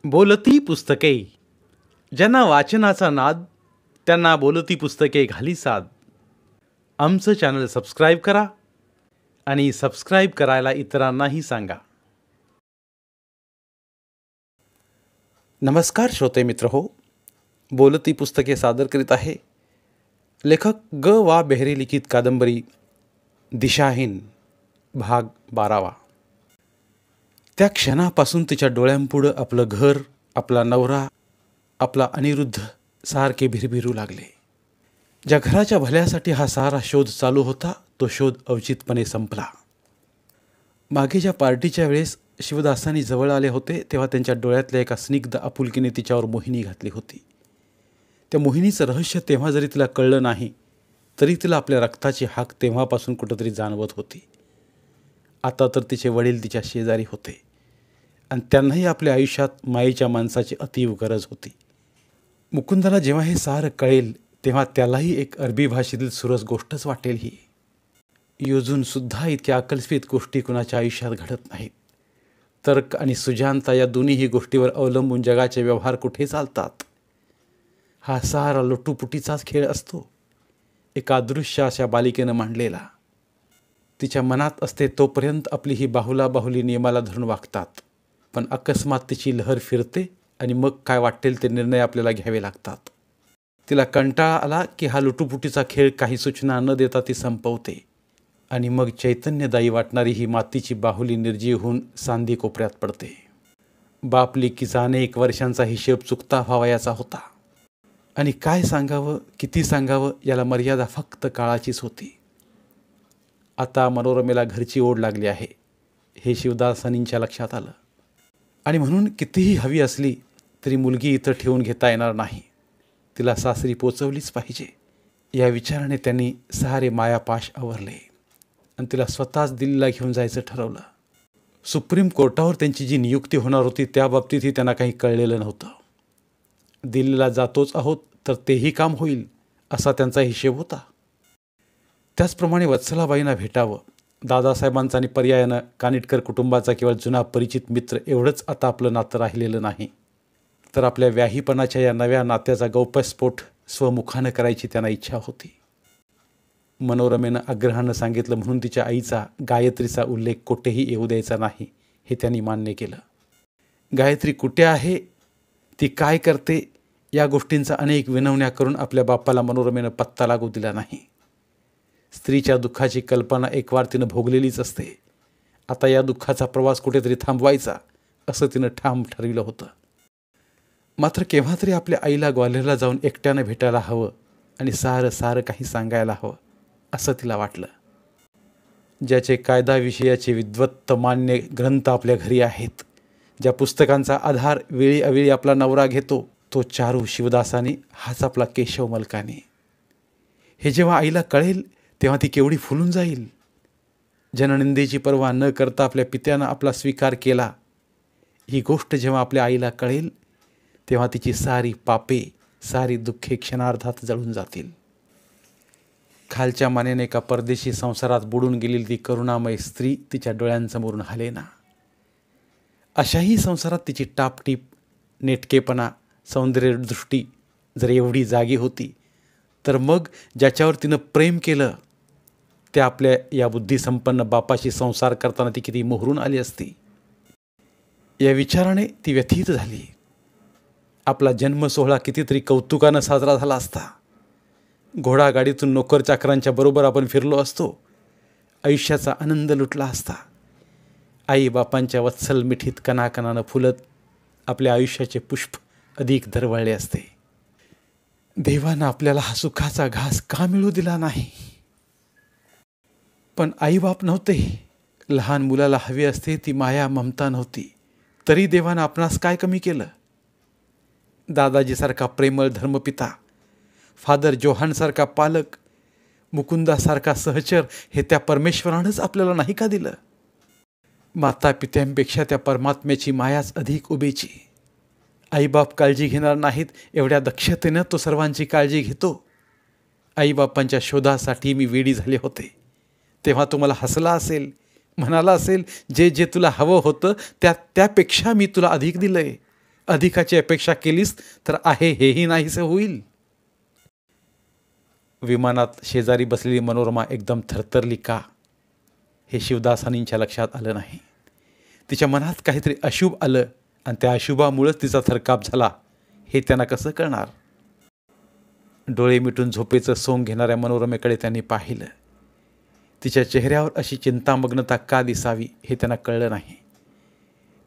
बोलती पुस्तके. ज्यांना वाचनाचा नाद त्यांना बोलती पुस्तके घाली साद. आमचं चॅनल सबस्क्राईब करा आणि सबस्क्राईब करायला इतरांनाही सांगा. नमस्कार श्रोते मित्र हो, बोलती पुस्तके सादर करीत आहे लेखक ग वा बेहरे लिखित कादंबरी दिशाहीन भाग 12. त्या क्षणापासून तिच्या डोळ्यांपुढं आपलं घर, आपला नवरा, आपला अनिरुद्ध सारखे भिरभिरू लागले. ज्या घराच्या भल्यासाठी हा सारा शोध चालू होता तो शोध अवचितपणे संपला. मागे ज्या पार्टीच्या वेळेस शिवदासांनी जवळ आले होते तेव्हा त्यांच्या डोळ्यातल्या एका स्निग्ध आपुलकीने तिच्यावर मोहिनी घातली होती. त्या मोहिनीचं रहस्य तेव्हा जरी तिला कळलं नाही तरी तिला आपल्या रक्ताची हाक तेव्हापासून कुठंतरी जाणवत होती. आता तर तिचे वडील तिच्या शेजारी होते आणि त्यांनाही आपल्या आयुष्यात मायेच्या माणसाची अतीव गरज होती. मुकुंदाला जेव्हा हे सारं कळेल तेव्हा त्यालाही एक अरबी भाषेतील सुरस गोष्टच वाटेल. ही योजूनसुद्धा इतक्या अकल्पित गोष्टी कुणाच्या आयुष्यात घडत नाहीत. तर्क आणि सुजानता या दोन्हीही गोष्टीवर अवलंबून जगाचे व्यवहार कुठे चालतात. हा सारा लुटूपुटीचाच खेळ असतो, एका अदृश्य अशा बालिकेनं मांडलेला. तिच्या मनात असते तोपर्यंत आपली ही बाहुली नियमाला धरून वागतात, पण अकस्मात तिची लहर फिरते आणि मग काय वाटेल ते निर्णय आपल्याला घ्यावे लागतात. तिला कंटाळा आला की हा लुटूपुटीचा खेळ काही सूचना न देता ती संपवते आणि मग चैतन्यदायी वाटणारी ही मातीची बाहुली निर्जीव होऊन सांदी कोपऱ्यात पडते. बाप लेकीचा अनेक वर्षांचा हिशेब चुकता व्हावयाचा होता आणि काय सांगावं, किती सांगावं याला मर्यादा फक्त काळाचीच होती. आता मनोरमेला घरची ओढ लागली आहे हे शिवदासानींच्या लक्षात आलं आणि म्हणून कितीही हवी असली तरी मुलगी इथं ठेवून घेता येणार नाही. तिला सासरी पोचवलीच पाहिजे या विचाराने त्यांनी सारे मायापाश आवरले आणि तिला स्वतःच दिल्लीला घेऊन जायचं ठरवलं. सुप्रीम कोर्टावर त्यांची जी नियुक्ती होणार होती त्या बाबतीतही त्यांना काही कळलेलं नव्हतं. दिल्लीला जातोच आहोत तर तेही काम होईल असा त्यांचा हिशेब होता. त्याचप्रमाणे वत्सलाबाईंना भेटावं. दादासाहेबांचा आणि पर्यायानं कानिटकर कुटुंबाचा केवळ जुना परिचित मित्र एवढंच आता आपलं नातं राहिलेलं नाही, तर आपल्या व्याहीपणाच्या या नव्या नात्याचा गौप्यस्फोट स्वमुखानं करायची त्यांना इच्छा होती. मनोरमेनं आग्रहानं सांगितलं म्हणून तिच्या आईचा, गायत्रीचा उल्लेख कुठेही येऊ द्यायचा नाही हे त्यांनी मान्य केलं. गायत्री कुठे आहे, ती काय करते या गोष्टींचा अनेक विनवण्या करून आपल्या बापाला मनोरमेनं पत्ता लागू दिला नाही. स्त्रीच्या दुःखाची कल्पना एकवार तिनं भोगलेलीच असते. आता या दुःखाचा प्रवास कुठेतरी थांबवायचा असं तिनं ठाम ठरविलं होतं. मात्र केव्हा तरी आपल्या आईला ग्वाल्हेरला जाऊन एकट्यानं भेटायला हवं आणि सारं काही सांगायला हवं असं तिला वाटलं. ज्याचे कायदाविषयाचे विद्वत्त मान्य ग्रंथ आपल्या घरी आहेत, ज्या पुस्तकांचा आधार वेळी अवेळी आपला नवरा घेतो, तो चारू शिवदासाने, हाच आपला केशव मलकाने. हे जेव्हा आईला कळेल तेव्हा ती केवढी फुलून जाईल. जननिंदेची पर्वा न करता आपल्या पित्यानं आपला स्वीकार केला ही गोष्ट जेव्हा आपल्या आईला कळेल तेव्हा तिची सारी पापे, सारी दुःखे क्षणार्धात जळून जातील. खालच्या मानेने एका परदेशी संसारात बुडून गेलेली ती करुणामय स्त्री तिच्या डोळ्यांसमोरून हालेना. अशाही संसारात तिची टापटीप, नेटकेपणा, सौंदर्यदृष्टी जर एवढी जागी होती तर मग ज्याच्यावर तिनं प्रेम केलं त्या आपल्या या बुद्धिसंपन्न बापाशी संसार करताना ती किती मोहरून आली असती. या विचाराने ती व्यथित झाली. आपला जन्मसोहळा कितीतरी कौतुकानं साजरा झाला असता. घोडागाडीतून नोकरचाकरांच्या बरोबर आपण फिरलो असतो. आयुष्याचा आनंद लुटला असता. आईबापांच्या वत्सल मिठीत कणाकणानं फुलत आपल्या आयुष्याचे पुष्प अधिक दरवळले असते. देवानं आपल्याला हा सुखाचा घास का मिळू दिला नाही? पण आईबाप नव्हते. लहान मुलाला हवी असते ती माया, ममता नव्हती. तरी देवानं आपणास काय कमी केलं? दादाजीसारखा प्रेमळ धर्मपिता, फादर जोहानसारखा पालक, मुकुंदासारखा सहचर हे त्या परमेश्वरानंच आपल्याला नाही का दिलं? माता पित्यांपेक्षा त्या परमात्म्याची मायाच अधिक उभेची. आईबाप काळजी घेणार नाहीत एवढ्या दक्षतेनं तो सर्वांची काळजी घेतो. आईबापांच्या शोधासाठी मी वेडी झाले होते तेव्हा तो मला हसला असेल, म्हणाला असेल जे जे तुला हवं होतं त्यापेक्षा मी तुला अधिक दिलंय, अधिकाची अपेक्षा केलीस तर आहे हेही नाहीसे होईल. विमानात शेजारी बसलेली मनोरमा एकदम थरथरली का, हे शिवदासानींच्या लक्षात आलं नाही. तिच्या मनात काहीतरी अशुभ आलं आणि त्या अशुभामुळंच तिचा थरकाप झाला हे त्यांना कसं कळणार. डोळे मिटून झोपेचं सोंग घेणाऱ्या मनोरमेकडे त्यांनी पाहिलं. तिच्या चेहऱ्यावर अशी चिंतामग्नता का दिसावी हे त्यांना कळलं नाही.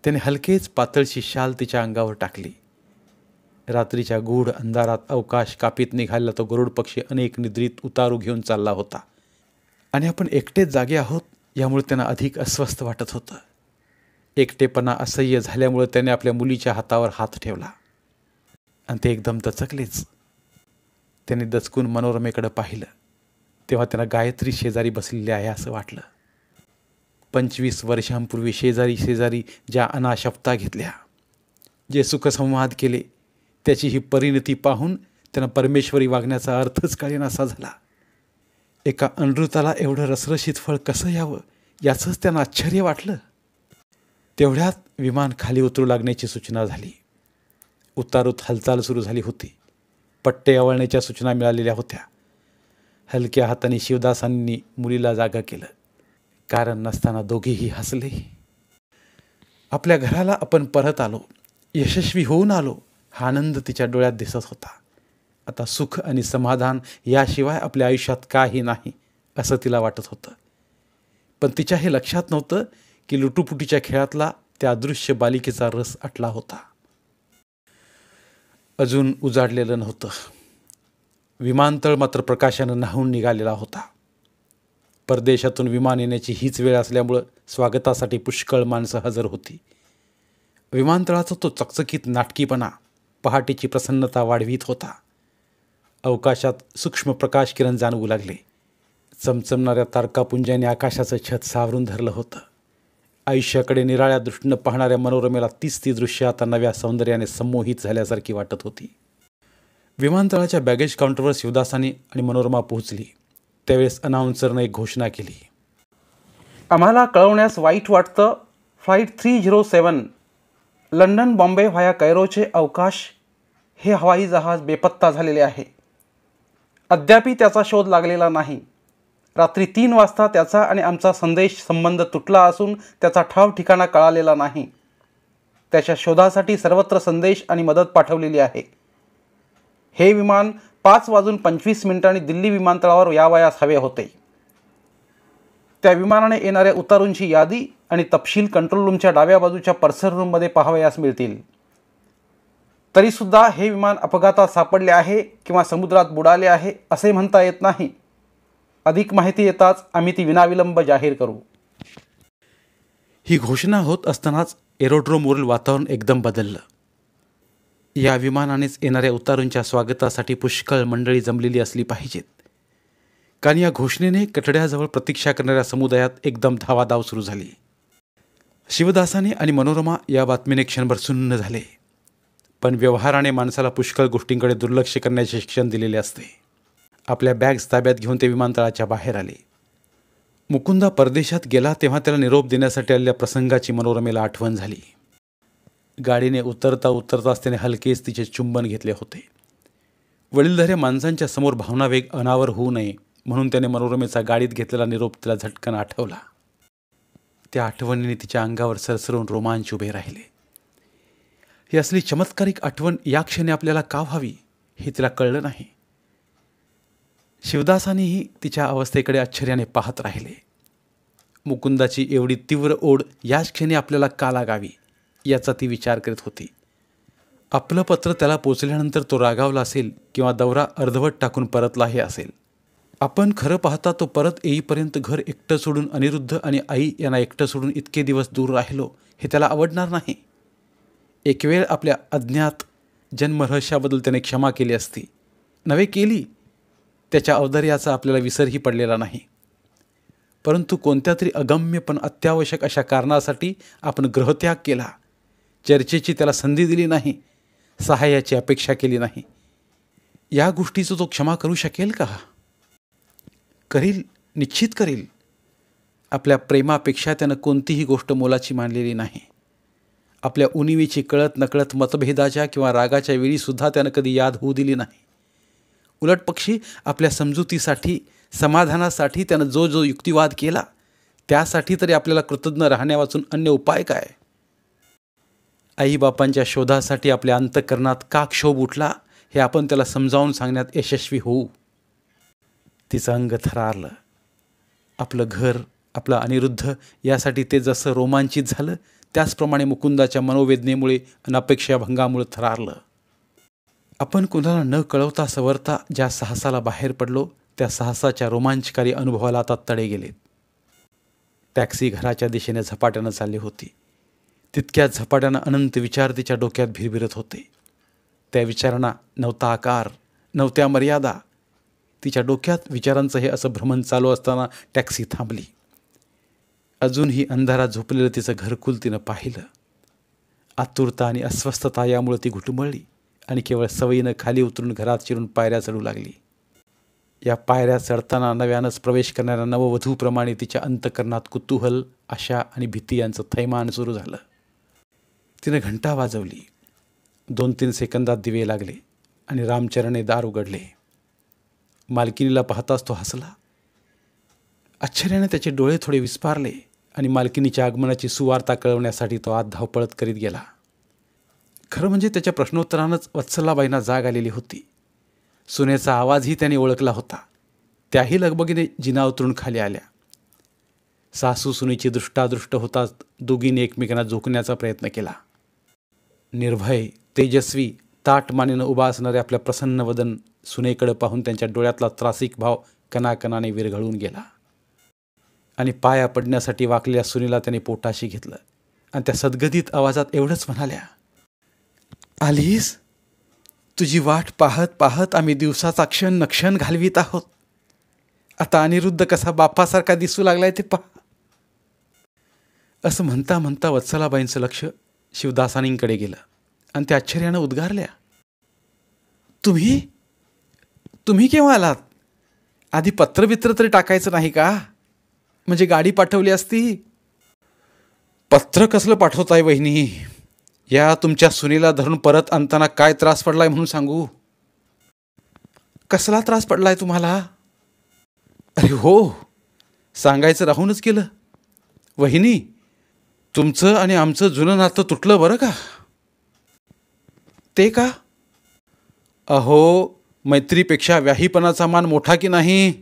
त्याने हलकेच पातळशी शाल तिच्या अंगावर टाकली. रात्रीच्या गूढ अंधारात अवकाश कापीत निघालेला तो गरुड पक्षी अनेक निद्रित उतारू घेऊन चालला होता आणि आपण एकटेच जागे आहोत यामुळे त्यांना अधिक अस्वस्थ वाटत होतं. एकटेपणा असह्य झाल्यामुळे त्याने आपल्या मुलीच्या हातावर हात ठेवला आणि ते एकदम दचकलेच. त्याने दचकून मनोरमेकडे पाहिलं तेव्हा त्यांना गायत्री शेजारी बसलेली आहे असं वाटलं. 25 वर्षांपूर्वी शेजारी ज्या अनाशप्ता घेतल्या, जे सुखसंवाद केले, त्याची ही परिणती पाहून त्यांना परमेश्वरी वागण्याचा अर्थच कळेनासा झाला. एका अनृताला एवढं रसरशीत फळ कसं यावं याचंच त्यांना आश्चर्य वाटलं. तेवढ्यात विमान खाली उतरू लागण्याची सूचना झाली. उतारूत हालचाल सुरू झाली होती. पट्टे आवळण्याच्या सूचना मिळालेल्या होत्या. हलक्या हाताने शिवदासांनी मुलीला जागा केलं. कारण नसताना दोघेही हसले. आपल्या घराला आपण परत आलो, यशस्वी होऊन आलो हा आनंद तिच्या डोळ्यात दिसत होता. आता सुख आणि समाधान याशिवाय आपल्या आयुष्यात काही नाही असं तिला वाटत होतं. पण तिच्या हे लक्षात नव्हतं की लुटूपुटीच्या खेळातला त्या अदृश्य बालिकेचा रस आटला होता. अजून उजाडलेलं नव्हतं. विमानतळ मात्र प्रकाशानं न्हाऊन निघालेला होता. परदेशातून विमान येण्याची हीच वेळ असल्यामुळं स्वागतासाठी पुष्कळ माणसं हजर होती. विमानतळाचा तो चकचकीत नाटकीपणा पहाटेची प्रसन्नता वाढवीत होता. अवकाशात सूक्ष्म प्रकाश किरण जाणवू लागले. चमचमणाऱ्या तारकापुंजाने आकाशाचं छत सावरून धरलं होतं. आयुष्याकडे निराळ्या दृष्टीनं पाहणाऱ्या मनोरमेला तीच ती दृश्य आता नव्या सौंदर्याने संमोहित झाल्यासारखी वाटत होती. विमानतळाच्या बॅगेज काउंटरवर शिवदासानी आणि मनोरमा पोहोचली. त्यावेळेस अनाउन्सरनं एक घोषणा केली. आम्हाला कळवण्यास वाईट वाटतं, फ्लाईट 307 लंडन बॉम्बे व्हाया कैरोचे अवकाश हे हवाई जहाज बेपत्ता झालेले आहे. अद्यापी त्याचा शोध लागलेला नाही. रात्री 3 वाजता त्याचा आणि आमचा संबंध तुटला असून त्याचा ठाव ठिकाणा कळालेला नाही. त्याच्या शोधासाठी सर्वत्र संदेश आणि मदत पाठवलेली आहे. हे विमान 5:25 दिल्ली विमानतळावर यावयास हवे होते. त्या विमानाने येणाऱ्या उतारूंची यादी आणि तपशील कंट्रोल रूमच्या डाव्या बाजूच्या पर्सर रूममध्ये पाहावयास मिळतील. तरीसुद्धा हे विमान अपघातात सापडले आहे किंवा समुद्रात बुडाले आहे असे म्हणता येत नाही. अधिक माहिती येताच आम्ही ती विनाविलंब जाहीर करू. ही घोषणा होत असतानाच एरोड्रोमवरील वातावरण एकदम बदललं. या विमानानेच येणाऱ्या उतारूंच्या स्वागतासाठी पुष्कळ मंडळी जमलेली असली पाहिजेत. कारण या घोषणेने कठड्याजवळ प्रतीक्षा करणाऱ्या समुदायात एकदम धावाधाव सुरू झाली. शिवदासानी आणि मनोरमा या बातमीने क्षणभर सुन्न झाले. पण व्यवहाराने माणसाला पुष्कळ गोष्टींकडे दुर्लक्ष करण्याचे शिक्षण दिलेले असते. आपल्या बॅग्स ताब्यात घेऊन ते विमानतळाच्या बाहेर आले. मुकुंदा परदेशात गेला तेव्हा त्याला निरोप देण्यासाठी आलेल्या प्रसंगाची मनोरमेला आठवण झाली. गाडीने उतरताच त्याने हलकेच तिचे चुंबन घेतले होते. वडीलधाऱ्या माणसांच्या समोर भावनावेग अनावर होऊ नये म्हणून त्याने मनोरमेचा गाडीत घेतलेला निरोप तिला झटकन आठवला. त्या आठवणीने तिच्या अंगावर सरसरून रोमांच उभे राहिले. ही असली चमत्कारिक आठवण या क्षणी आपल्याला का व्हावी हे तिला कळलं नाही. शिवदासानीही तिच्या अवस्थेकडे आश्चर्याने पाहत राहिले. मुकुंदाची एवढी तीव्र ओढ याच क्षणी आपल्याला का लागावी याचा ती विचार करीत होती. आपलं पत्र त्याला पोचल्यानंतर तो रागावला असेल किंवा दौरा अर्धवट टाकून परतलाही असेल. आपण खरं पाहता तो परत येईपर्यंत घर एकटं सोडून अनिरुद्ध आणि आई यांना एकटं सोडून इतके दिवस दूर राहिलो हे त्याला आवडणार नाही. एक वेळ आपल्या अज्ञात जन्मरहस्याबद्दल त्याने क्षमा केली असती, नव्हे केली. त्याच्या औदार्याचा आपल्याला विसरही पडलेला नाही. परंतु कोणत्या तरी अगम्य पण अत्यावश्यक अशा कारणासाठी आपण गृहत्याग केला. चर्चेची त्याला संधी दिली नाही, सहाय्याची अपेक्षा केली नाही. या गोष्टीचं तो क्षमा करू शकेल का? करील, निश्चित करील. आपल्या प्रेमापेक्षा त्यानं कोणतीही गोष्ट मोलाची मानलेली नाही. आपल्या उणिवीची कळत नकळत मतभेदाच्या किंवा रागाच्या वेळीसुद्धा त्यानं कधी याद होऊ दिली नाही. उलट पक्षी आपल्या समजुतीसाठी, समाधानासाठी त्यानं जो जो युक्तिवाद केला त्यासाठी तरी आपल्याला कृतज्ञ राहण्यावाचून अन्य उपाय काय? आईबापांच्या शोधासाठी आपल्या अंतःकरणात का क्षोभ उठला हे आपण त्याला समजावून सांगण्यात यशस्वी होऊ. तिचं अंग थरारलं. आपलं घर, आपला अनिरुद्ध यासाठी ते जसं रोमांचित झालं त्याचप्रमाणे मुकुंदाच्या मनोवेदनेमुळे आणि अपेक्षाभंगामुळे थरारलं. आपण कुणाला न कळवता सवरता ज्या साहसाला बाहेर पडलो त्या साहसाच्या रोमांचकारी अनुभवाला आता तडे गेलेत. टॅक्सी घराच्या दिशेने झपाट्यानं चालली होती. तितक्याच झपाट्यानं अनंत विचार तिच्या डोक्यात भिरभिरत होते. त्या विचारांना नव्हता आकार, नव्हत्या मर्यादा. तिच्या डोक्यात विचारांचं हे असं भ्रमण चालू असताना टॅक्सी थांबली. अजूनही अंधारात झोपलेलं तिचं घरकुल तिनं पाहिलं. आतुरता आणि अस्वस्थता यामुळे ती घुटमळली आणि केवळ सवयीनं खाली उतरून घरात शिरून पायऱ्या चढू लागली. या पायऱ्या चढताना नव्यानंच प्रवेश करणाऱ्या नववधूप्रमाणे तिच्या अंतःकरणात कुतूहल, आशा आणि भीती यांचं थैमान सुरू झालं. तिनं घंटा वाजवली. 2-3 सेकंदात दिवे लागले आणि रामचरणने दार उघडले. मालकिनीला पाहताच तो हसला. आश्चर्याने त्याचे डोळे थोडे विस्फारले आणि मालकिनीच्या आगमनाची सुवार्ता कळवण्यासाठी तो आत धावपळत करीत गेला. खरं म्हणजे त्याच्या प्रश्नोत्तरानंच वत्सलाबाईंना जाग आलेली होती. सुनेचा आवाजही त्याने ओळखला होता. त्याही लगबगीने जिना उतरून खाली आल्या. सासू सुनेची दृष्टादृष्ट होताच दोघींनी एकमेकांना झोकण्याचा प्रयत्न केला. निर्भय, तेजस्वी, ताठ मानेनं उभा असणारे आपल्या प्रसन्न वदन सुनेकडे पाहून त्यांच्या डोळ्यातला त्रासिक भाव कणाकणाने विरघळून गेला आणि पाया पडण्यासाठी वाकलेल्या सुनेला त्याने पोटाशी घेतलं आणि त्या सद्गदित आवाजात एवढंच म्हणाल्या, आलीस? तुझी वाट पाहत पाहत आम्ही दिवसाचा क्षण नक्षण घालवीत आहोत. आता अनिरुद्ध कसा बापासारखा दिसू लागलाय ते पहा. असं म्हणता म्हणता वत्सलाबाईंचं लक्ष शिवदासानींकडे गेलं आणि त्या आश्चर्यानं उद्गारल्या, तुम्ही केव्हा आलात? आधी पत्रबित्र तरी टाकायचं नाही का? म्हणजे गाडी पाठवली असती. पत्र कसलं पाठवताय वहिनी? या तुमच्या सुनीला धरून परत आणताना काय त्रास पडलाय म्हणून सांगू? कसला त्रास पडलाय तुम्हाला? अरे हो, सांगायचं राहूनच गेलं. वहिनी, तुमचं आणि आमचं जुनं नातं तुटलं बरं का. ते का? अहो, मैत्रीपेक्षा व्याहीपणाचा मान मोठा की नाही?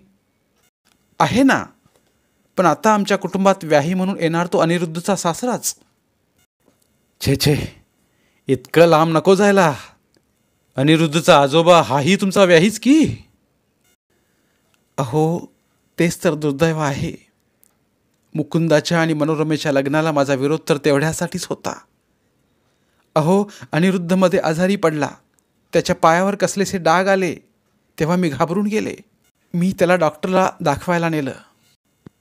आहे ना, पण आता आमच्या कुटुंबात व्याही म्हणून येणार तो अनिरुद्धचा सासराच. छे, इतकं लांब नको जायला. अनिरुद्धचा आजोबा हाही तुमचा व्याहीच की. अहो, तेच तर दुर्दैव आहे. मुकुंदाच्या आणि मनोरमेच्या लग्नाला माझा विरोध तर तेवढ्यासाठीच होता. अहो, अनिरुद्धमध्ये आजारी पडला. त्याच्या पायावर कसलेसे डाग आले तेव्हा मी घाबरून गेले. मी त्याला डॉक्टरला दाखवायला नेलं.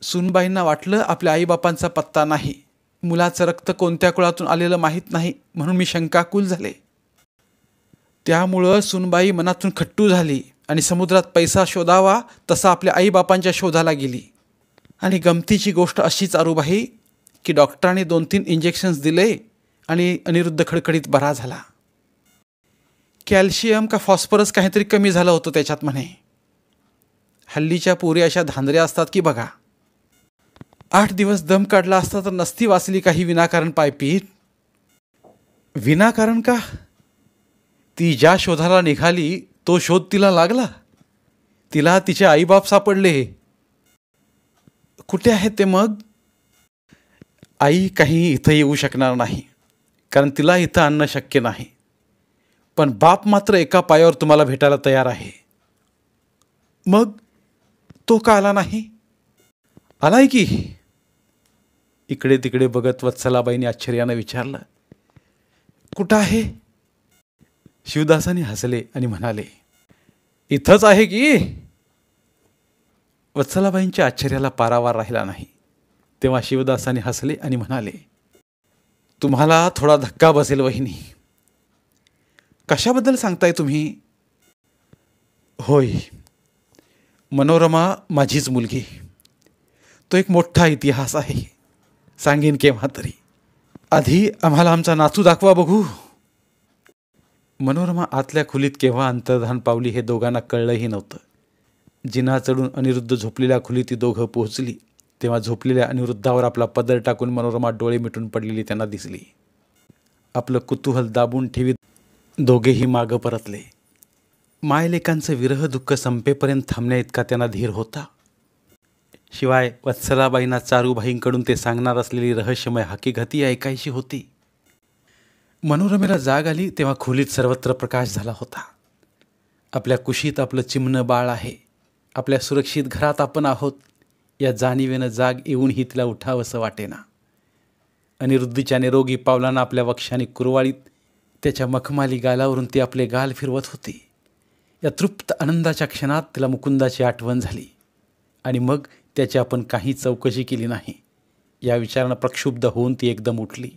सुनबाईंना वाटलं आपल्या आईबापांचा पत्ता नाही, मुलाचं रक्त कोणत्या कुळातून आलेलं माहीत नाही म्हणून मी शंकाकुल झाले. त्यामुळं सुनबाई मनातून खट्टू झाली आणि समुद्रात पैसा शोधावा तसा आपल्या आईबापांच्या शोधाला गेली. आणि गमतीची गोष्ट अशीच आरूबाई की डॉक्टरांनी 2-3 इंजेक्शन्स दिले आणि अनिरुद्ध खडखडीत बरा झाला. कॅल्शियम का फॉस्फरस काहीतरी कमी झालं होतं त्याच्यात म्हणे. हल्लीच्या पोरी अशा धांदऱ्या असतात की बघा. 8 दिवस दम काढला असता तर नसती वाचली काही विनाकारण पायपीट. विनाकारण का? ती ज्या शोधाला निघाली तो शोध तिला लागला. तिला तिचे आईबाप सापडले. कुठे आहेत ते मग? आई काही इथं येऊ शकणार नाही कारण तिला इथं आणणं शक्य नाही. पण बाप मात्र एका पायावर तुम्हाला भेटायला तयार आहे. मग तो का आला नाही? आलाय की. इकडे तिकडे बघत वत्सलाबाईंनी आश्चर्यानं विचारलं, कुठं आहे? शिवदासांनी हसले आणि म्हणाले, इथंच आहे की. वत्सलाबाईंच्या आश्चर्याला पारावार राहिला नाही. तेव्हा शिवदासांनी हसले आणि म्हणाले, तुम्हाला थोडा धक्का बसेल वहिनी. कशाबद्दल सांगताय तुम्ही? होय, मनोरमा माझीच मुलगी. तो एक मोठा इतिहास आहे, सांगेन केव्हा तरी. आधी आम्हाला आमचा नातू दाखवा बघू. मनोरमा आतल्या खोलीत केव्हा अंतर्धान पावली हे दोघांना कळलंही नव्हतं. जिना चढून अनिरुद्ध झोपलेल्या खोलीत ती दोघं पोहोचली तेव्हा झोपलेल्या अनिरुद्धावर आपला पदर टाकून मनोरमा डोळे मिटून पडलेली त्यांना दिसली. आपलं कुतूहल दाबून ठेवीत दोघेही मागं परतले. मायलेकांचं विरह दुःख संपेपर्यंत थांबण्या इतका त्यांना धीर होता. शिवाय वत्सलाबाईंना चारूबाईंकडून ते सांगणार असलेली रहस्यमय हकीकतही ऐकायची होती. मनोरमेला जाग आली तेव्हा खोलीत सर्वत्र प्रकाश झाला होता. आपल्या कुशीत आपलं चिमणं बाळ आहे, आपल्या सुरक्षित घरात आपण आहोत या जाणीवेनं जाग येऊनही तिला उठावंसं वाटेना. अनिरुद्धच्या निरोगी पावलांना आपल्या वक्षाने कुरवाळीत त्याच्या मखमाली गालावरून ती आपले गाल फिरवत होती. या तृप्त आनंदाच्या क्षणात तिला मुकुंदाची आठवण झाली आणि मग त्याची आपण काही चौकशी केली नाही या विचारानं प्रक्षुब्ध होऊन ती एकदम उठली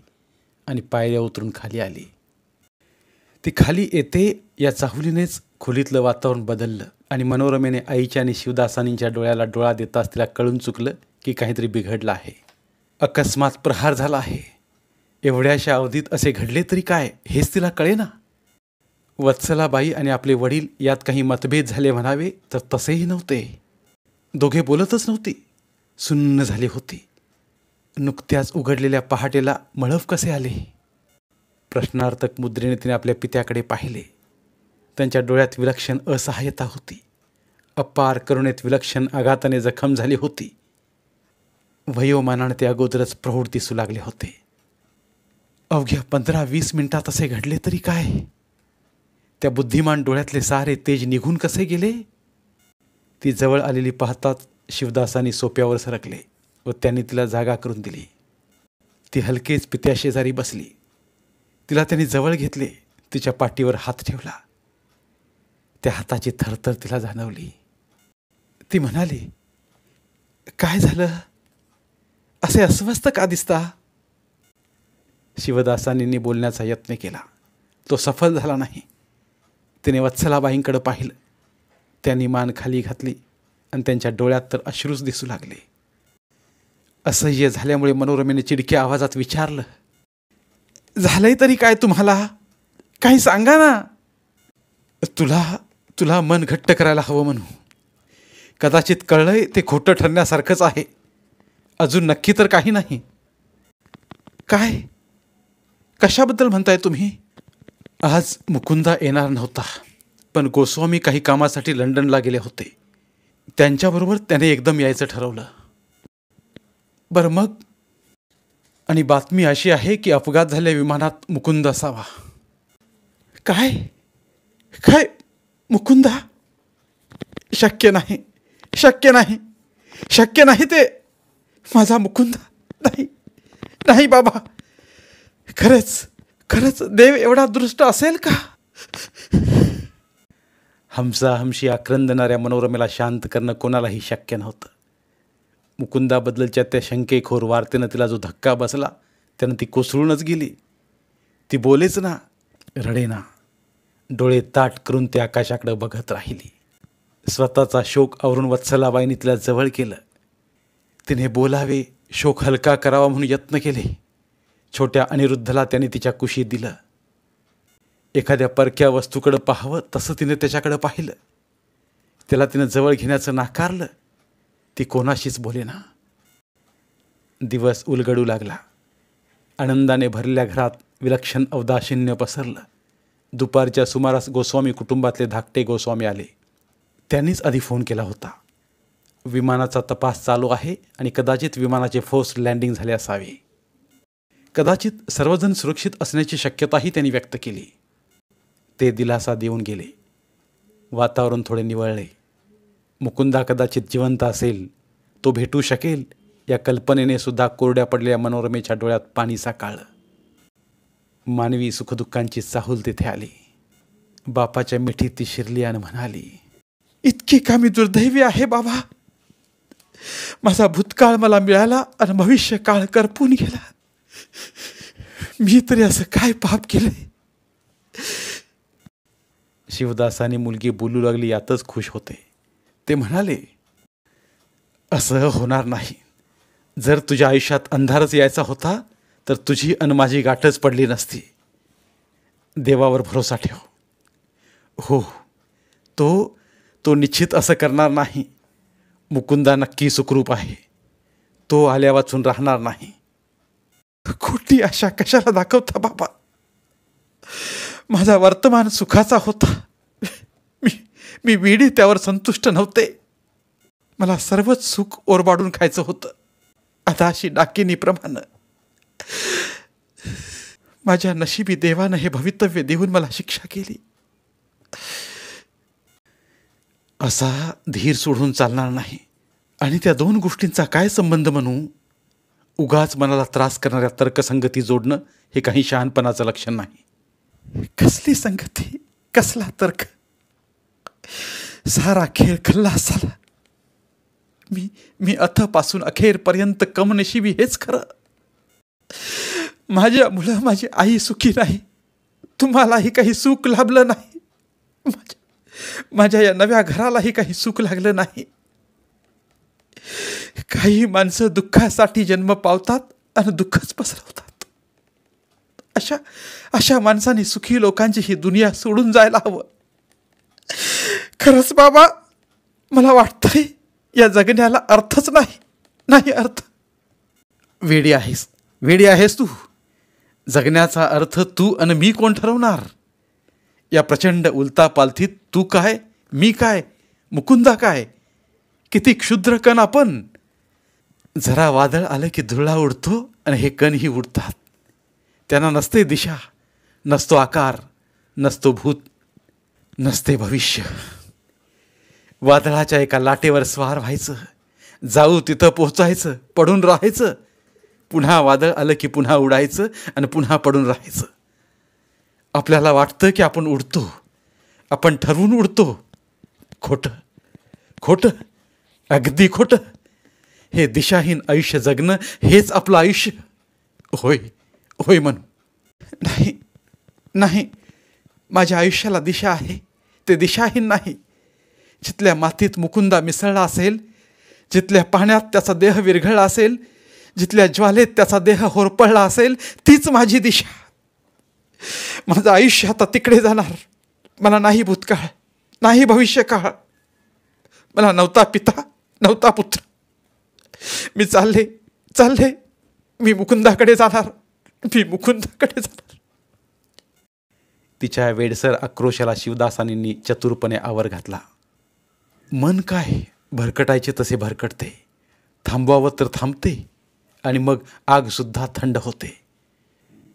आणि पायऱ्या उतरून खाली आली. ती खाली येते या चाहुलीनेच खोलीतलं वातावरण बदललं आणि मनोरमेने आईच्या आणि शिवदासानींच्या डोळ्याला डोळा देताच तिला कळून चुकलं की काहीतरी बिघडलं आहे. अकस्मात प्रहार झाला आहे. एवढ्याशा अवधीत असे घडले तरी काय हेच तिला कळेना. वत्सलाबाई आणि आपले वडील यात काही मतभेद झाले म्हणावे तर तसेही नव्हते. दोघे बोलतच नव्हती, सुन्न झाली होती. नुकत्याच उघडलेल्या पहाटेला मळभ कसे आले? प्रश्नार्थक मुद्रेने तिने आपल्या पित्याकडे पाहिले. त्यांच्या डोळ्यात विलक्षण असहाय्यता होती. अपार करुणेत विलक्षण आघाताने जखम झाली होती. वयोमानाने ते अगोदरच प्रौढ दिसू लागले होते. अवघ्या 15-20 मिनिटात असे घडले तरी काय? त्या बुद्धिमान डोळ्यातले सारे तेज निघून कसे गेले? ती जवळ आलेली पाहताच शिवदासांनी सोप्यावर सरकले व त्यांनी तिला जागा करून दिली. ती हलकेच पित्याशेजारी बसली. तिला त्यांनी जवळ घेतले, तिच्या पाठीवर हात ठेवला. त्या हाताची थरथर तिला जाणवली. ती म्हणाली, काय झालं? असे अस्वस्थ का दिसता? शिवदासांनी बोलण्याचा यत्न केला. तो सफल झाला नाही. तिने वत्सलाबाईंकडे पाहिलं. त्यांनी मान खाली घातली आणि त्यांच्या डोळ्यात तर अश्रूच दिसू लागले. असह्य झाल्यामुळे मनोरमेने चिडक्या आवाजात विचारलं, झालंय तरी काय तुम्हाला? काही सांगा ना. तुला मन घट्ट करायला हवं म्हणू. कदाचित कळलंय ते खोटं ठरण्यासारखंच आहे. अजून नक्की तर काही नाही. काय? कशाबद्दल म्हणताय तुम्ही? आज मुकुंदा येणार नव्हता, पण गोस्वामी काही कामासाठी लंडनला गेले होते. त्यांच्याबरोबर त्याने एकदम यायचं ठरवलं. बरं मग? आणि बातमी अशी आहे की अपघात झालेल्या विमानात मुकुंद असावा. काय काय? मुकुंदा? शक्य नाही, शक्य नाही, शक्य नाही. ते माझा मुकुंदा नाही, नाही बाबा. खरंच देव एवढा दृष्ट असेल का? हमसाहमशी आक्रंदणाऱ्या मनोरमेला शांत करणं कोणालाही शक्य नव्हतं. मुकुंदाबद्दलच्या त्या शंकेखोर वार्तेनं तिला जो धक्का बसला त्यानं ती कोसळूनच गेली. ती बोलेच ना, रडे ना. डोळे ताट करून ते आकाशाकडे बघत राहिली. स्वतःचा शोक आवरून वत्सलाबाईंनी तिला जवळ केलं. तिने बोलावे, शोक हलका करावा म्हणून यत्न केले. छोट्या अनिरुद्धला त्याने तिच्या कुशीत दिलं. एखाद्या परक्या वस्तूकडं पाहावं तसं तिने त्याच्याकडं पाहिलं. त्याला तिनं जवळ घेण्याचं नाकारलं. ती कोणाशीच बोलेना. दिवस उलगडू लागला. आनंदाने भरलेल्या घरात विलक्षण अवदाशिन्य पसरलं. दुपारच्या सुमारास गोस्वामी कुटुंबातले धाकटे गोस्वामी आले. त्यांनीच आधी फोन केला होता. विमानाचा तपास चालू आहे आणि कदाचित विमानाचे फोर्स लँडिंग झाले असावे. कदाचित सर्वजण सुरक्षित असण्याची शक्यताही त्यांनी व्यक्त केली. ते दिलासा देऊन गेले. वातावरण थोडे निवळले. मुकुंदा कदाचित जिवंत असेल, तो भेटू शकेल या कल्पनेने सुद्धा कोरड्या पडलेल्या मनोरमेच्या डोळ्यात पाणी साकारलं. मानवी सुखदुःखांची चाहूल तिथे आली. बापाच्या मिठीत ती शिरली आणि म्हणाली, इतकी का मी दुर्दैवी आहे बाबा? माझा भूतकाळ मला मिळाला आणि भविष्य काळ करपून गेला. मी तरी असं काय पाप केलंय? शिवदासानी मुलगी बोलू लागली यातच खुश होते. ते म्हणाले, असं होणार नाही. जर तुझ्या आयुष्यात अंधारच यायचा होता तर तुझी अन माझी गाठच पडली नसती. देवावर भरोसा ठेव. हो, तो निश्चित असं करणार नाही. मुकुंदा नक्की सुखरूप आहे. तो आल्या वाचून राहणार नाही. खोटी आशा कशाला दाखवता बाबा? माझा वर्तमान सुखाचा होता. मी वेडी त्यावर संतुष्ट नव्हते. मला सर्वच सुख ओरबाडून खायचं होतं, अदाशी डाकिनीप्रमाणे. माझ्या नशिबी देवानं हे भवितव्य देऊन मला शिक्षा केली. असा धीर सोडून चालणार नाही. आणि त्या दोन गोष्टींचा काय संबंध म्हणू? उगाच मनाला त्रास करणाऱ्या तर्कसंगती जोडणं हे काही शहाणपणाचं लक्षण नाही. कसली संगती, कसला तर्क? सारा खेळ खल्लास झाला. मी अथपासून अखेरपर्यंत कमनशिबी हेच खरं. माझ्या मुलं, माझी आई सुखी नाही. तुम्हालाही काही सुख लाभलं नाही. माझ्या या नव्या घरालाही काही सुख लागलं नाही. काही माणसं दुःखासाठी जन्म पावतात आणि दुःखच पसरवतात. अशा माणसाने सुखी लोकांची ही दुनिया सोडून जायला हवं. खरंच बाबा, मला वाटतंय या जगण्याला अर्थच नाही अर्थ. वेडी आहेस तू. जगण्याचा अर्थ तू आणि मी कोण ठरवणार? या प्रचंड उलतापालथीत तू काय, मी काय, मुकुंदा काय? किती क्षुद्र कण आपण. जरा वादळ आलं की धुळा उडतो आणि हे कणही उडतात. त्यांना नसते दिशा, नसतो आकार, नसतो भूत, नसते भविष्य. वादळाच्या एका लाटेवर स्वार व्हायचं, जाऊ तिथं पोचायचं, पडून राहायचं. पुन्हा वादळ आलं की पुन्हा उडायचं आणि पुन्हा पडून राहायचं. आपल्याला वाटतं की आपण उडतो, आपण ठरवून उडतो. खोटं, अगदी खोटं. हे दिशाहीन आयुष्य जगणं हेच आपलं आयुष्य. होय म्हणू. नाही, माझ्या आयुष्याला दिशा आहे. ते दिशाहीन नाही. जिथल्या मातीत मुकुंदा मिसळला असेल, जिथल्या पाण्यात त्याचा देह विरघळला असेल, जिथल्या ज्वालेत त्याचा देह होरपळला असेल, तीच माझी दिशा. माझं आयुष्य आता तिकडे जाणार. मला नाही भूतकाळ, नाही भविष्यकाळ. मला नव्हता पिता, नव्हता पुत्र. मी चालले. मी मुकुंदाकडे जाणार. तिच्या वेडसर आक्रोशाला शिवदासानींनी चतुरपणे आवर घातला. मन काय भरकटायचे तसे भरकटते, थांबवावं तर थांबते आणि मग आगसुद्धा थंड होते.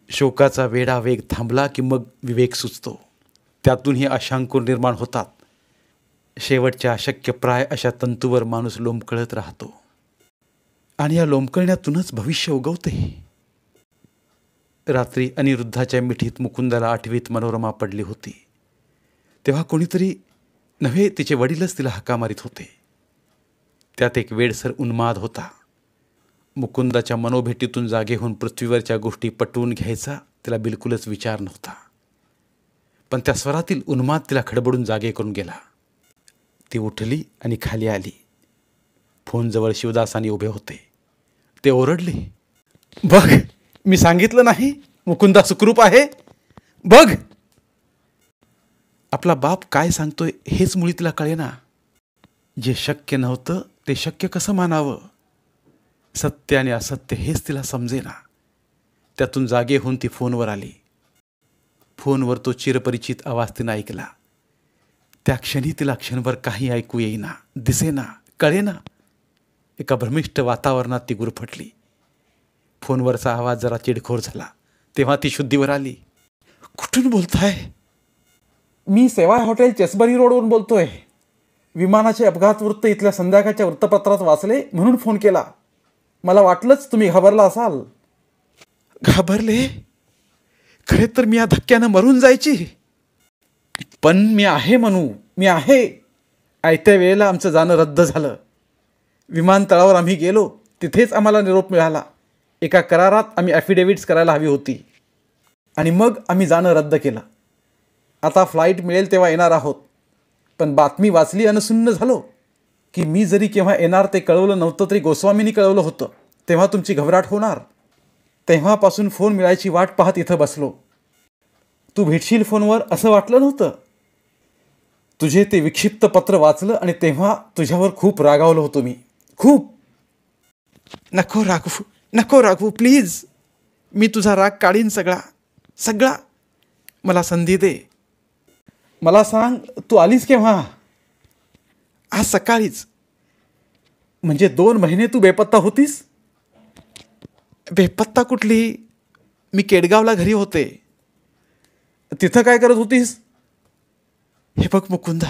शोकाचा वेडा वेग थांबला की मग विवेक सुचतो. त्यातूनही अशांकुर निर्माण होतात. शेवटच्या अशक्यप्राय अशा तंतूवर माणूस लोंबकळत राहतो आणि या लोंबकळण्यातूनच भविष्य उगवते. रात्री अनिरुद्धाच्या मिठीत मुकुंदाला आठवीत मनोरमा पडली होती. तेव्हा कोणीतरी नव्हे, तिचे वडीलच तिला हाका मारित होते. त्यात एक वेडसर उन्माद होता. मुकुंदाच्या मनोभेटीतून जागे होऊन पृथ्वीवरच्या गोष्टी पटवून घ्यायचा तिला बिलकुलच विचार नव्हता. पण त्या स्वरातील उन्माद तिला खडबडून जागे करून गेला. ती उठली आणि खाली आली. फोनजवळ शिवदासानी उभे होते. ते ओरडले, बघ, मी सांगितलं नाही मुकुंदा सुखरूप आहे. बघ. आपला बाप काय सांगतोय हेच मुळी तिला कळेना. जे शक्य नव्हतं ते शक्य कसं मानावं? सत्य आणि असत्य हेच तिला समजेना. त्यातून जागे होऊन ती फोनवर आली. फोनवर तो चिरपरिचित आवाज तिनं ऐकला. त्या क्षणी तिला क्षणभर काही ऐकू येईना, दिसेना, कळेना. एका भ्रमिष्ट वातावरणात ती गुरफटली. फोनवरचा आवाज जरा चिडखोर झाला. तेव्हा ती शुद्धीवर आली. कुठून बोलताय? मी सेवाय हॉटेल चेसबरी रोडवरून बोलतोय. विमानाचे अपघात वृत्त इथल्या संध्याकाळच्या वृत्तपत्रात वाचले म्हणून फोन केला. मला वाटलंच तुम्ही घाबरला असाल. घाबरले? खरे तर मी या धक्क्यानं मरून जायची. पण मी आहे म्हणू, मी आहे. आयत्या वेळेला आमचं जाणं रद्द झालं. विमानतळावर आम्ही गेलो, तिथेच आम्हाला निरोप मिळाला. एका करारात आम्ही ॲफिडेव्हिट्स करायला हवी होती आणि मग आम्ही जाणं रद्द केलं. आता फ्लाईट मिळेल तेव्हा येणार आहोत. पण बातमी वाचली आणि सुन्न झालो की मी जरी केव्हा येणार ते कळवलं नव्हतं तरी गोस्वामींनी कळवलं होतं. तेव्हा तुमची घबराट होणार. तेव्हापासून फोन मिळायची वाट पाहत इथं बसलो. तू भेटशील फोनवर असं वाटलं नव्हतं. तुझे ते विक्षिप्त पत्र वाचलं आणि तेव्हा तुझ्यावर खूप रागावलो होतो मी, खूप. नको रागवू, नको रागवू प्लीज. मी तुझा राग काढीन सगळा सगळा. मला संधी दे. मला सांग, तू आलीस केव्हा? आज सकाळीच. म्हणजे 2 महिने तू बेपत्ता होतीस? बेपत्ता कुठली? मी केडगावला घरी होते. तिथं काय करत होतीस? हे बघ मुकुंदा,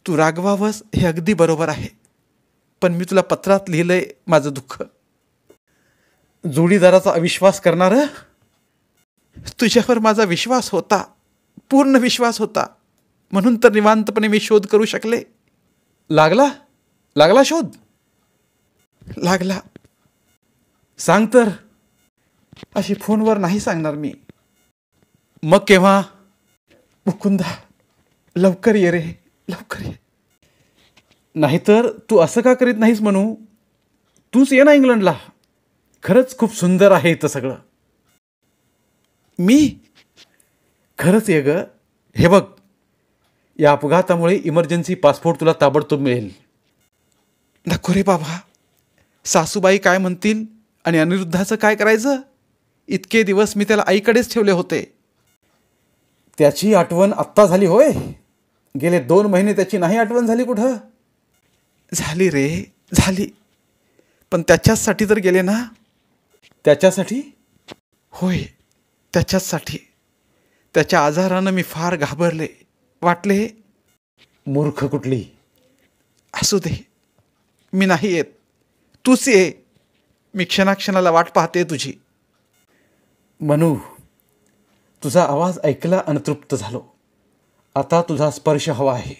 तू रागवावंस हे अगदी बरोबर आहे, पण मी तुला पत्रात लिहिलंय माझं दुःख. जोडीदाराचा अविश्वास करणारं? तुझ्यावर माझा विश्वास होता, पूर्ण विश्वास होता, म्हणून तर निवांतपणे मी शोध करू शकले. लागला शोध? लागला. सांग तर. अशी फोनवर नाही सांगणार मी. मग केव्हा? मुकुंदा, लवकर ये रे, लवकर ये. नाहीतर तू असं का करीत नाहीस म्हणू? तूच ये ना इंग्लंडला. खरंच खूप सुंदर आहे इथं सगळं. मी? खरंच ये ग. हे बघ, या अपघातामुळे इमर्जन्सी पासपोर्ट तुला ताबडतोब मिळेल. नको रे बाबा. सासूबाई काय म्हणतील आणि अनिरुद्धाचं काय करायचं? इतके दिवस मी त्याला आईकडेच ठेवले होते. त्याची आठवण आत्ता झाली होय? गेले 2 महिने त्याची नाही आठवण झाली कुठं? झाली रे, झाली. पण त्याच्याचसाठी तर गेले ना. त्याच्यासाठी? होय, त्याच्याचसाठी. त्याच्या आजारानं मी फार घाबरले, वाटले. मूर्ख कुठली. असू दे, मी नाही येत, तूच ये. मी क्षणाक्षणाला वाट पाहते तुझी. मनू, तुझा आवाज ऐकला आणि तृप्त झालो. आता तुझा स्पर्श हवा आहे.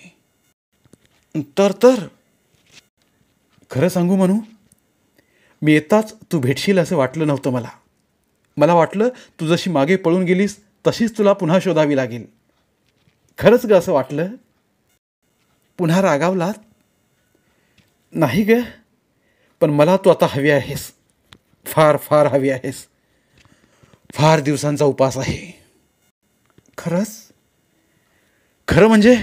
तर खरं सांगू मनू, मी येताच तू भेटशील असं वाटलं नव्हतं मला. मला वाटलं तू जशी मागे पळून गेलीस तशीच तुला पुन्हा शोधावी लागेल. खरंच ग असं वाटलं. पुन्हा रागावलात? नाही ग, पण मला तू आता हवी आहेस. फार फार हवी आहेस. फार दिवसांचा उपास आहे. खरंच? खरं म्हणजे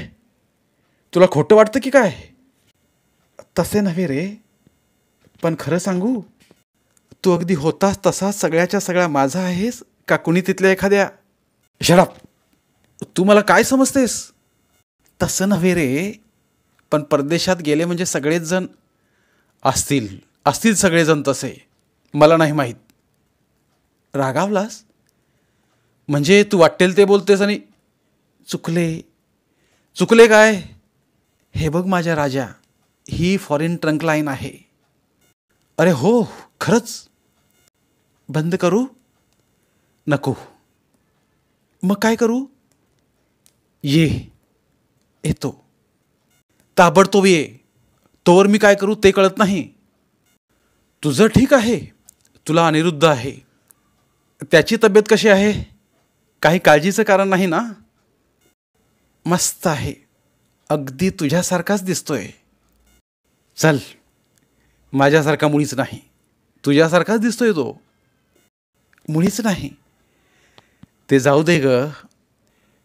तुला खोटं वाटतं की काय? तसे नव्हे रे, पण खरं सांगू, तू अगदी होतास तसाच सगळ्याच्या सगळा माझा आहेस का कुणी तिथल्या एखाद्या? शराब, तू मला काय समजतेस? तसं नव्हे रे, पण परदेशात गेले म्हणजे सगळेच जण असतील सगळेजण तसे. मला नाही माहीत. रागावलास? म्हणजे तू वाटेल ते बोलतेस आणि चुकले काय? हे बघ माझ्या राजा, ही फॉरेन ट्रंक लाईन आहे. अरे हो, खरंच. बंद करू? नको. मग काय करू? येतो. ताबडतोब ये. तोवर मी काय करू ते कळत नाही. तुझं ठीक आहे, तुला अनिरुद्ध आहे. त्याची तब्येत कशी आहे? काही काळजीचं कारण नाही ना? मस्त आहे, अगदी तुझ्यासारखाच दिसतोय. चल, माझ्यासारखा मुळीच नाही. तुझ्यासारखाच दिसतोय तो. मुळीच नाही. ते जाऊ दे ग.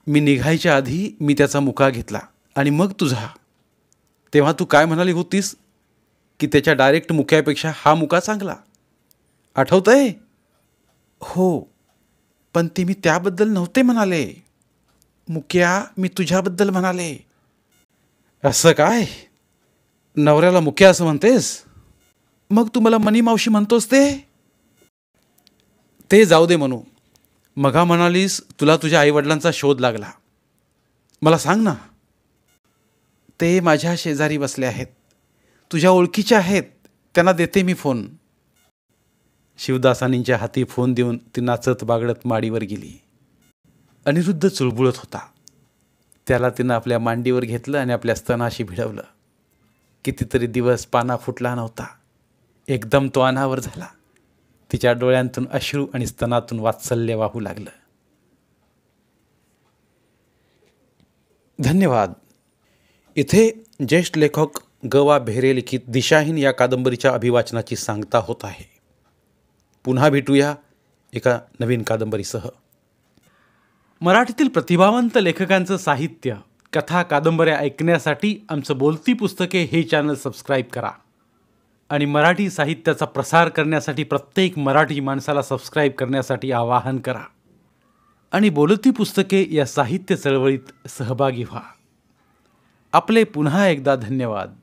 मी निघायच्या आधी मी त्याचा मुका घेतला आणि मग तुझा. तेव्हा तू काय म्हणाली होतीस की त्याच्या डायरेक्ट मुक्यापेक्षा हा मुका चांगला. आठवतंय? हो, पण ते मी त्याबद्दल नव्हते म्हणाले. मुक्या, मी तुझ्याबद्दल म्हणाले. असं काय? नवऱ्याला मुक्या असं म्हणतेस? मग तू मला मनी मावशी म्हणतोस ते जाऊ दे म्हणू. मघा म्हणालीस तुला तुझ्या आईवडिलांचा शोध लागला. मला सांग ना. ते माझ्या शेजारी बसले आहेत, तुझ्या ओळखीचे आहेत. त्यांना देते मी फोन. शिवदासानींच्या हाती फोन देऊन ती नाचत बागडत माडीवर गेली. अनिरुद्ध चुळबुळत होता. त्याला तिनं आपल्या मांडीवर घेतलं आणि आपल्या स्तनाशी भिडवलं. कितीतरी दिवस पाना फुटला नव्हता. एकदम तो अनावर झाला. तिच्या डोळ्यांतून अश्रू आणि स्तनातून वात्सल्य वाहू लागलं. धन्यवाद. इथे ज्येष्ठ लेखक ग वा बेहरे लिखित दिशाहीन या कादंबरीच्या अभिवाचनाची सांगता होत आहे. पुन्हा भेटूया एका नवीन कादंबरीसह. मराठीतील प्रतिभावंत लेखकांचं साहित्य, कथा, कादंबऱ्या ऐकण्यासाठी आमचं बोलती पुस्तके हे चॅनल सबस्क्राईब करा आणि मराठी साहित्याचा प्रसार करण्यासाठी प्रत्येक मराठी माणसाला सबस्क्राईब करण्यासाठी आवाहन करा आणि बोलती पुस्तके या साहित्य चळवळीत सहभागी व्हा. आपले पुन्हा एकदा धन्यवाद.